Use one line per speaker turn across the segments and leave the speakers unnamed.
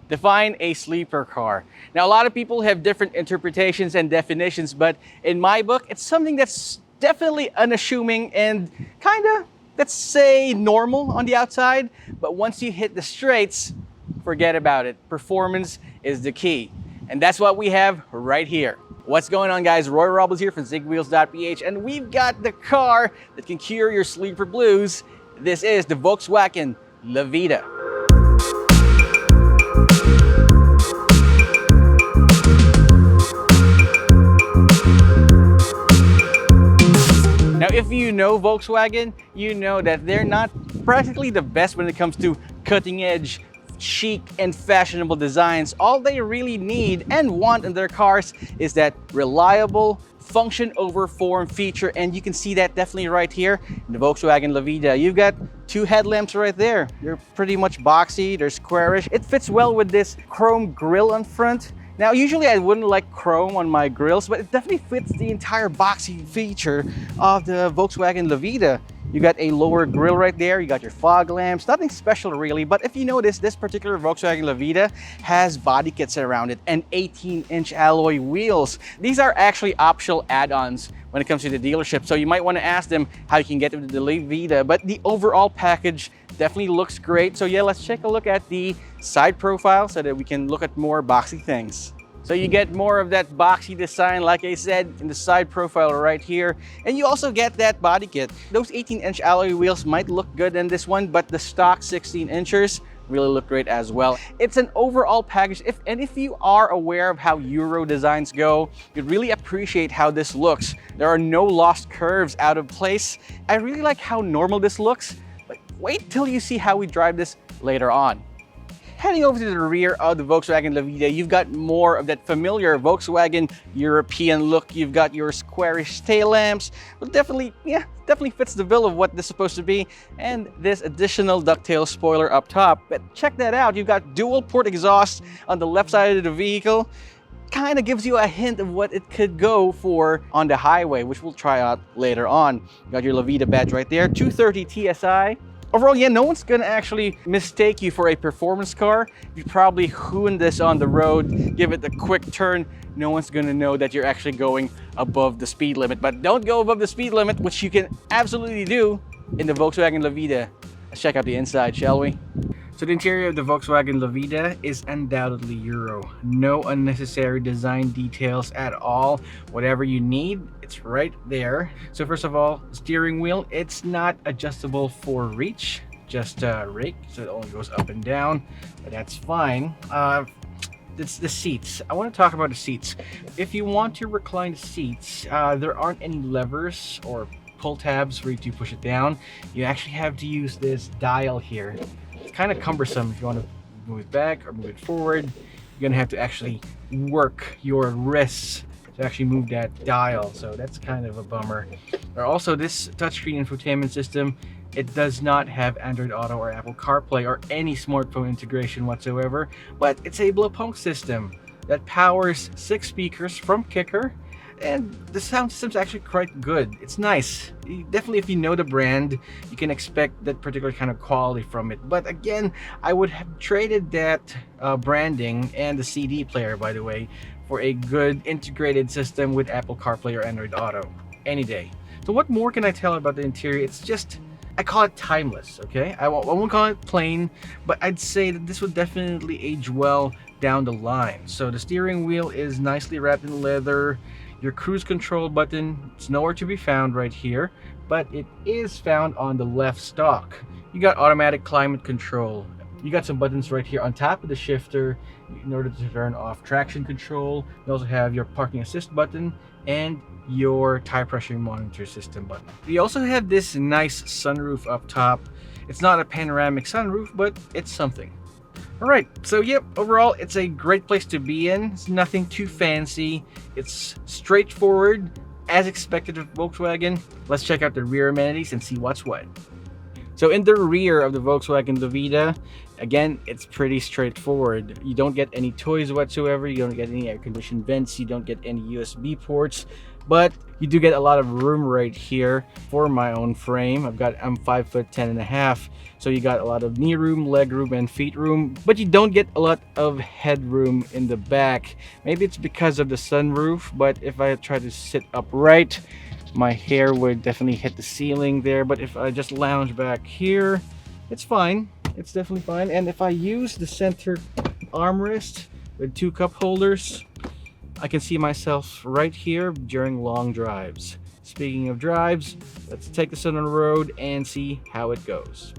Define a sleeper car. Now, a lot of people have different interpretations and definitions, but in my book, it's something that's definitely unassuming and kind of, let's say, normal on the outside. But once you hit the straights, forget about it. Performance is the key. And that's what we have right here. What's going on, guys? Roy Robles here from Zigwheels.Ph, and we've got the car that can cure your sleeper blues. This is the Volkswagen Lavida. Now, if you know Volkswagen, you know that they're not practically the best when it comes to cutting edge, chic and fashionable designs. All they really need and want in their cars is that reliable function over form feature, and you can see that definitely right here in the Volkswagen Lavida. You've got two headlamps right there. They're pretty much boxy, they're squarish. It fits well with this chrome grille on front. Now, usually I wouldn't like chrome on my grills, but it definitely fits the entire boxy feature of the Volkswagen Lavida. You got a lower grille right there, you got your fog lamps, nothing special really, but if you notice, this particular Volkswagen Lavida has body kits around it and 18-inch alloy wheels. These are actually optional add-ons when it comes to the dealership, so you might want to ask them how you can get into the Lavida, but the overall package definitely looks great. So yeah, let's take a look at the side profile so that we can look at more boxy things. So you get more of that boxy design, like I said, in the side profile right here. And you also get that body kit. Those 18-inch alloy wheels might look good in this one, but the stock 16-inchers really look great as well. It's an overall package. If you are aware of how Euro designs go, you'd really appreciate how this looks. There are no lost curves out of place. I really like how normal this looks, but wait till you see how we drive this later on. Heading over to the rear of the Volkswagen Lavida, you've got more of that familiar Volkswagen European look. You've got your squarish tail lamps, but definitely fits the bill of what this is supposed to be. And this additional ducktail spoiler up top. But check that out, you've got dual port exhaust on the left side of the vehicle. Kind of gives you a hint of what it could go for on the highway, which we'll try out later on. You got your Lavida badge right there, 230 TSI. Overall, yeah, no one's gonna actually mistake you for a performance car. You probably hoon this on the road, give it a quick turn. No one's gonna know that you're actually going above the speed limit. But don't go above the speed limit, which you can absolutely do in the Volkswagen Lavida. Let's check out the inside, shall we? So the interior of the Volkswagen Lavida is undoubtedly Euro. No unnecessary design details at all. Whatever you need, it's right there. So first of all, steering wheel, it's not adjustable for reach, just rake, so it only goes up and down, but that's fine. It's the seats. I want to talk about the seats. If you want to recline the seats, there aren't any levers or pull tabs for you to push it down. You actually have to use this dial here. It's kind of cumbersome. If you want to move it back or move it forward, you're gonna have to actually work your wrists to actually move that dial, so that's kind of a bummer. Or also, this touchscreen infotainment system, it does not have Android Auto or Apple CarPlay or any smartphone integration whatsoever, but it's a Blapunk system that powers 6 speakers from Kicker. And the sound system's actually quite good. It's nice. Definitely, if you know the brand, you can expect that particular kind of quality from it. But again, I would have traded that branding and the CD player, by the way, for a good integrated system with Apple CarPlay or Android Auto any day. So what more can I tell about the interior? It's just, I call it timeless, okay? I won't call it plain, but I'd say that this would definitely age well down the line. So the steering wheel is nicely wrapped in leather. Your cruise control button, it's nowhere to be found right here, but it is found on the left stalk. You got automatic climate control. You got some buttons right here on top of the shifter in order to turn off traction control. You also have your parking assist button and your tire pressure monitor system button. You also have this nice sunroof up top. It's not a panoramic sunroof, but it's something. Alright, so yep, overall it's a great place to be in. It's nothing too fancy. It's straightforward, as expected of Volkswagen. Let's check out the rear amenities and see what's what. So in the rear of the Volkswagen Lavida, again, it's pretty straightforward. You don't get any toys whatsoever. You don't get any air conditioned vents. You don't get any USB ports. but you do get a lot of room right here for my own frame. I'm 5'10.5", so you got a lot of knee room, leg room, and feet room, but you don't get a lot of headroom in the back. Maybe it's because of the sunroof, but if I try to sit upright, my hair would definitely hit the ceiling there. But if I just lounge back here, it's fine. It's definitely fine. And if I use the center armrest with 2 cup holders, I can see myself right here during long drives. Speaking of drives, let's take this on the road and see how it goes.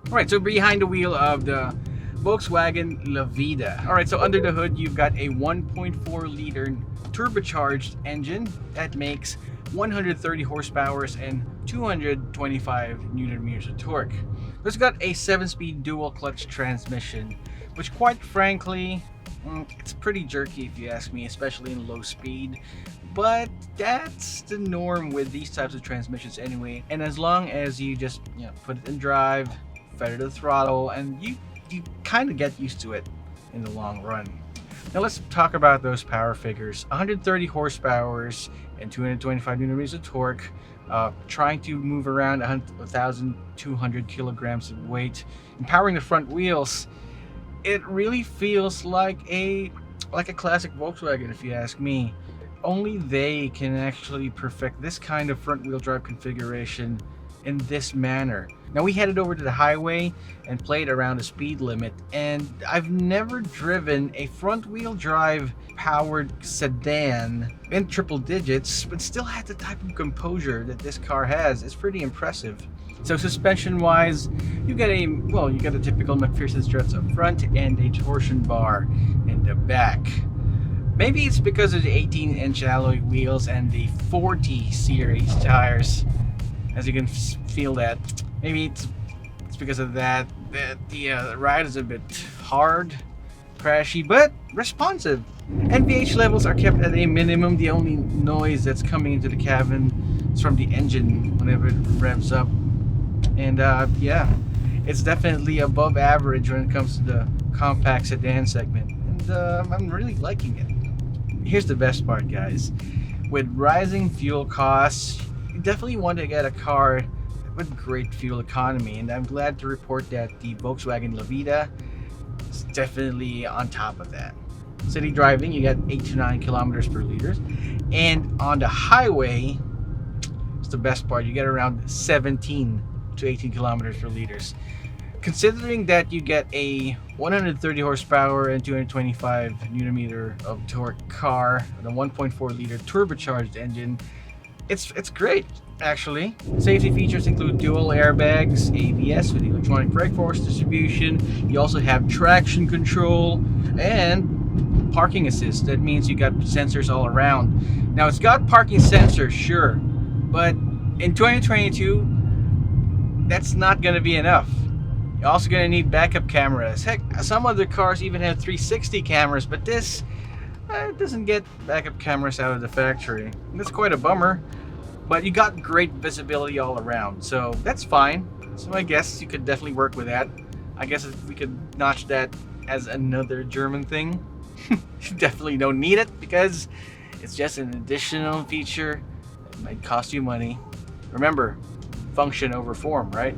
Alright, so behind the wheel of the Volkswagen Lavida. Alright, so under the hood you've got a 1.4 liter turbocharged engine that makes 130 horsepower and 225 newton meters of torque. It's got a 7-speed dual clutch transmission, which quite frankly, it's pretty jerky if you ask me, especially in low speed. But that's the norm with these types of transmissions anyway. And as long as you just put it in drive, feather the throttle, and you kind of get used to it in the long run. Now let's talk about those power figures. 130 horsepower and 225 newton meters of torque, trying to move around 1,200 kilograms of weight, empowering the front wheels. It really feels like a classic Volkswagen, if you ask me. Only they can actually perfect this kind of front wheel drive configuration in this manner. Now we headed over to the highway and played around the speed limit, and I've never driven a front wheel drive powered sedan in triple digits, but still had the type of composure that this car has. It's pretty impressive. So suspension wise, you get a typical McPherson struts up front and a torsion bar in the back. Maybe it's because of the 18-inch alloy wheels and the 40 series tires. As you can feel that, maybe it's because of that the ride is a bit hard, crashy, but responsive. NVH levels are kept at a minimum. The only noise that's coming into the cabin is from the engine whenever it revs up. And yeah, it's definitely above average when it comes to the compact sedan segment. And I'm really liking it. Here's the best part, guys. With rising fuel costs, you definitely want to get a car with great fuel economy, and I'm glad to report that the Volkswagen Lavida is definitely on top of that. City driving, you get 8 to 9 kilometers per liter, and on the highway, it's the best part, you get around 17 to 18 kilometers per liter. Considering that you get a 130 horsepower and 225 newton meter of torque car with a 1.4 liter turbocharged engine, it's great, actually. Safety features include dual airbags, ABS with electronic brake force distribution. You also have traction control and parking assist. That means you got sensors all around. Now it's got parking sensors, sure, but in 2022, that's not going to be enough. You're also going to need backup cameras. Heck, some other cars even have 360 cameras, but this doesn't get backup cameras out of the factory. That's quite a bummer, but you got great visibility all around, so that's fine. So I guess you could definitely work with that. I guess if we could notch that as another German thing. You definitely don't need it because it's just an additional feature that might cost you money. Remember, function over form, right?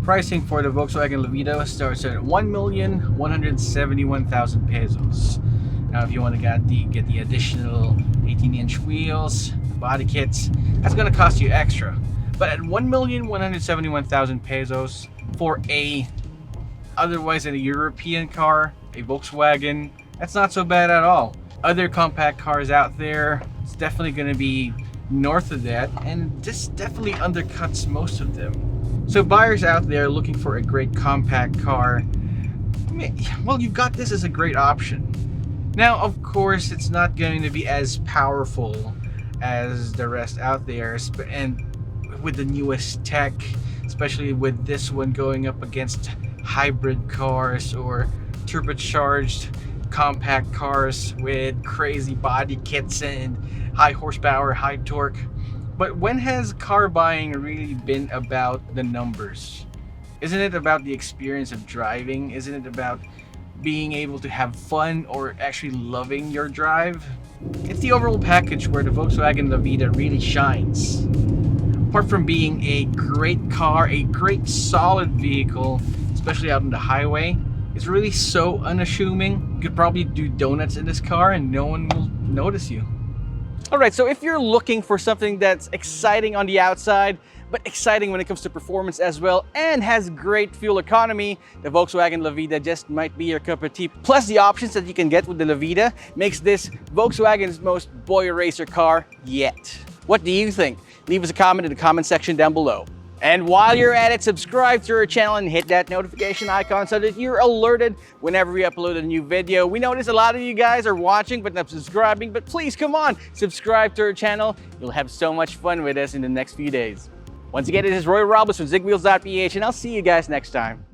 Pricing for the Volkswagen Lavida starts at 1,171,000 pesos. Now, if you want to get the additional 18-inch wheels, body kits, that's going to cost you extra. But at 1,171,000 pesos for otherwise a European car, a Volkswagen, that's not so bad at all. Other compact cars out there, it's definitely going to be north of that, and this definitely undercuts most of them. So buyers out there looking for a great compact car, well, you've got this as a great option. Now, of course, it's not going to be as powerful as the rest out there, and with the newest tech, especially with this one going up against hybrid cars or turbocharged compact cars with crazy body kits and high horsepower, high torque. But when has car buying really been about the numbers? Isn't it about the experience of driving? Isn't it about being able to have fun or actually loving your drive. It's the overall package where the Volkswagen Lavida really shines. Apart from being a great car, a great solid vehicle, especially out on the highway, it's really so unassuming. You could probably do donuts in this car and no one will notice you. Alright, so if you're looking for something that's exciting on the outside, but exciting when it comes to performance as well, and has great fuel economy, the Volkswagen Lavida just might be your cup of tea. Plus the options that you can get with the Lavida makes this Volkswagen's most boy racer car yet. What do you think? Leave us a comment in the comment section down below. And while you're at it, subscribe to our channel and hit that notification icon so that you're alerted whenever we upload a new video. We notice a lot of you guys are watching but not subscribing, but please come on, subscribe to our channel. You'll have so much fun with us in the next few days. Once again, it is Roy Robles from Zigwheels.Ph, and I'll see you guys next time.